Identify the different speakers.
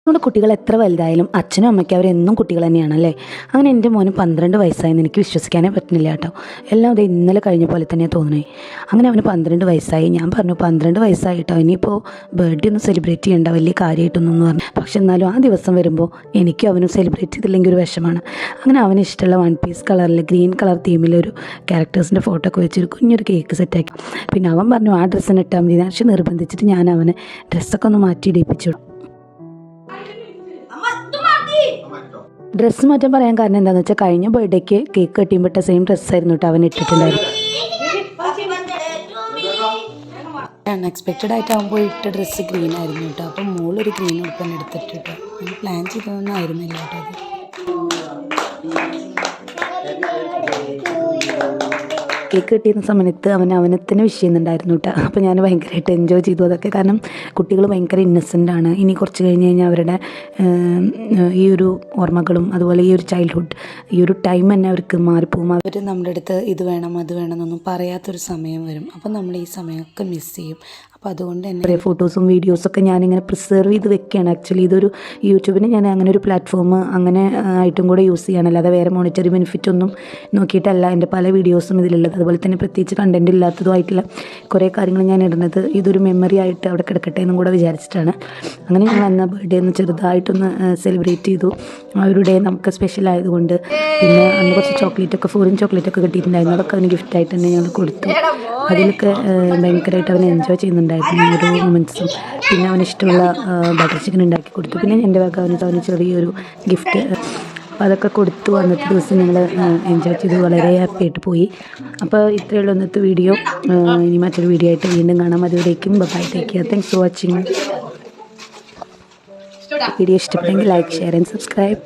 Speaker 1: നമ്മുടെ കുട്ടികൾ എത്ര വലുതായാലും അച്ഛനും അമ്മയ്ക്കും അവരെന്നും കുട്ടികൾ തന്നെയാണല്ലേ. അങ്ങനെ എൻ്റെ മോന് 12 വയസ്സായെന്ന് എനിക്ക് വിശ്വസിക്കാനേ പറ്റുന്നില്ല കേട്ടോ. എല്ലാം അത് ഇന്നലെ കഴിഞ്ഞ പോലെ തന്നെയാണ് തോന്നുന്നത്. അങ്ങനെ അവന് 12 വയസ്സായി. ഞാൻ പറഞ്ഞു 12 വയസ്സായിട്ടോ, ഇനിയിപ്പോൾ ബർത്ത്ഡേ ഒന്നും സെലിബ്രേറ്റ് ചെയ്യേണ്ട, വലിയ കാര്യമായിട്ടൊന്നും എന്ന് പറഞ്ഞു. പക്ഷെ എന്നാലും ആ ദിവസം വരുമ്പോൾ എനിക്കും അവനും സെലിബ്രേറ്റ് ചെയ്തില്ലെങ്കിൽ ഒരു വിഷമാണ്. അങ്ങനെ അവന് ഇഷ്ടമുള്ള 1 പീസ് കളറിൽ ഗ്രീൻ കളർ തീമിലൊരു ക്യാരക്ടേഴ്സിൻ്റെ ഫോട്ടോ ഒക്കെ വെച്ചൊരു കുഞ്ഞൊരു കേക്ക് സെറ്റാക്കി. പിന്നെ അവൻ പറഞ്ഞു ആ ഡ്രസ്സിന് ഇട്ടാൽ മതി. പക്ഷെ നിർബന്ധിച്ചിട്ട് ഞാൻ അവനെ ഡ്രസ്സൊക്കെ ഒന്ന് മാറ്റി ഇടിപ്പിച്ചു. ഡ്രസ്സ് മാറ്റാൻ പറയാൻ കാരണം എന്താണെന്ന് വെച്ചാൽ കഴിഞ്ഞ ബർത്ത്ഡേക്ക് കേക്ക് കട്ടിയുമ്പോൾ ഇട്ട സെയിം ഡ്രസ്സായിരുന്നു കേട്ടോ അവൻ ഇട്ടിട്ടുണ്ടായിരുന്നു. അൺഎക്സ്പെക്റ്റഡ് ആയിട്ട് അവൻ പോയി ഇട്ട ഡ്രസ്സ് ഗ്രീൻ ആയിരുന്നു കേട്ടോ. അപ്പം മോളൊരു ഗ്രീൻ ഉടുപ്പൻ എടുത്തിട്ട് കേട്ടോ. ഞാൻ പ്ലാൻ ചെയ്തതൊന്നും ആയിരുന്നില്ല കേട്ടോ അത്. കേക്ക് കിട്ടിയിരുന്ന സമയത്ത് അവനെ തന്നെ വിഷ് ചെയ്യുന്നുണ്ടായിരുന്നു കേട്ടോ. അപ്പോൾ ഞാൻ ഭയങ്കരമായിട്ട് എൻജോയ് ചെയ്തു അതൊക്കെ. കാരണം കുട്ടികൾ ഭയങ്കര ഇന്നസെൻ്റാണ്. ഇനി കുറച്ച് കഴിഞ്ഞ് കഴിഞ്ഞാൽ അവരുടെ ഈ ഒരു ഓർമ്മകളും അതുപോലെ ഈ ഒരു ചൈൽഡ്ഹുഡ് ഈ ഒരു ടൈം തന്നെ അവർക്ക് മാറിപ്പോകും. അവർ നമ്മുടെ അടുത്ത് ഇത് വേണം അത് വേണം എന്നൊന്നും പറയാത്തൊരു സമയം വരും. അപ്പം നമ്മൾ ഈ സമയമൊക്കെ മിസ് ചെയ്യും. അപ്പോൾ അതുകൊണ്ട് തന്നെ കുറേ ഫോട്ടോസും വീഡിയോസൊക്കെ ഞാനിങ്ങനെ പ്രിസർവ് ചെയ്ത് വെക്കുകയാണ്. ആക്ച്വലി ഇതൊരു യൂട്യൂബിന് ഞാൻ അങ്ങനെ ഒരു പ്ലാറ്റ്ഫോം അങ്ങനെ ആയിട്ടും കൂടെ യൂസ് ചെയ്യണം, അല്ലാതെ വേറെ മോണിറ്ററി ബെനിഫിറ്റ് ഒന്നും നോക്കിയിട്ടല്ല എൻ്റെ പല വീഡിയോസും ഇതിലുള്ളത്. അതുപോലെ തന്നെ പ്രത്യേകിച്ച് കണ്ടൻറ്റ് ഇല്ലാത്തതുമായിട്ടുള്ള കുറേ കാര്യങ്ങൾ ഞാൻ ഇടുന്നത് ഇതൊരു മെമ്മറി ആയിട്ട് അവിടെ കിടക്കട്ടെ എന്നും കൂടെ വിചാരിച്ചിട്ടാണ്. അങ്ങനെ ഞങ്ങൾ അന്ന് ബർത്ത്ഡേ ഒന്ന് ചെറുതായിട്ടൊന്ന് സെലിബ്രേറ്റ് ചെയ്തു. ആ ഒരു ഡേ നമുക്ക് സ്പെഷ്യൽ ആയതുകൊണ്ട്. പിന്നെ അന്ന് കുറച്ച് ഫോറിൻ ചോക്ലേറ്റൊക്കെ കിട്ടിയിട്ടുണ്ടായിരുന്നു. അതൊക്കെ അവന് ഗിഫ്റ്റായിട്ട് തന്നെ ഞങ്ങൾ കൊടുത്തു. അതിലൊക്കെ ഭയങ്കരമായിട്ട് അവൻ എൻജോയ് ചെയ്യുന്നുണ്ടായിരുന്നു ഓരോ മൊമെൻറ്റ്സും. പിന്നെ അവന് ഇഷ്ടമുള്ള ബട്ടർ ചിക്കൻ ഉണ്ടാക്കി കൊടുത്തു. പിന്നെ എൻ്റെ വക അവന് ചെറിയൊരു ഗിഫ്റ്റ്, അപ്പോൾ അതൊക്കെ കൊടുത്തു. അന്നത്തെ ദിവസം ഞങ്ങൾ എൻജോയ് ചെയ്ത് വളരെ ഹാപ്പി ആയിട്ട് പോയി. അപ്പോൾ ഇത്രയുള്ള ഇന്നത്തെ വീഡിയോ. ഇനി മറ്റൊരു വീഡിയോ ആയിട്ട് വീണ്ടും കാണാം. അതുവരേക്കും bye, take care, thanks for watching. Video ഇഷ്ടപ്പെട്ടെങ്കിൽ ലൈക്ക്, ഷെയർ ആൻഡ് സബ്സ്ക്രൈബ്.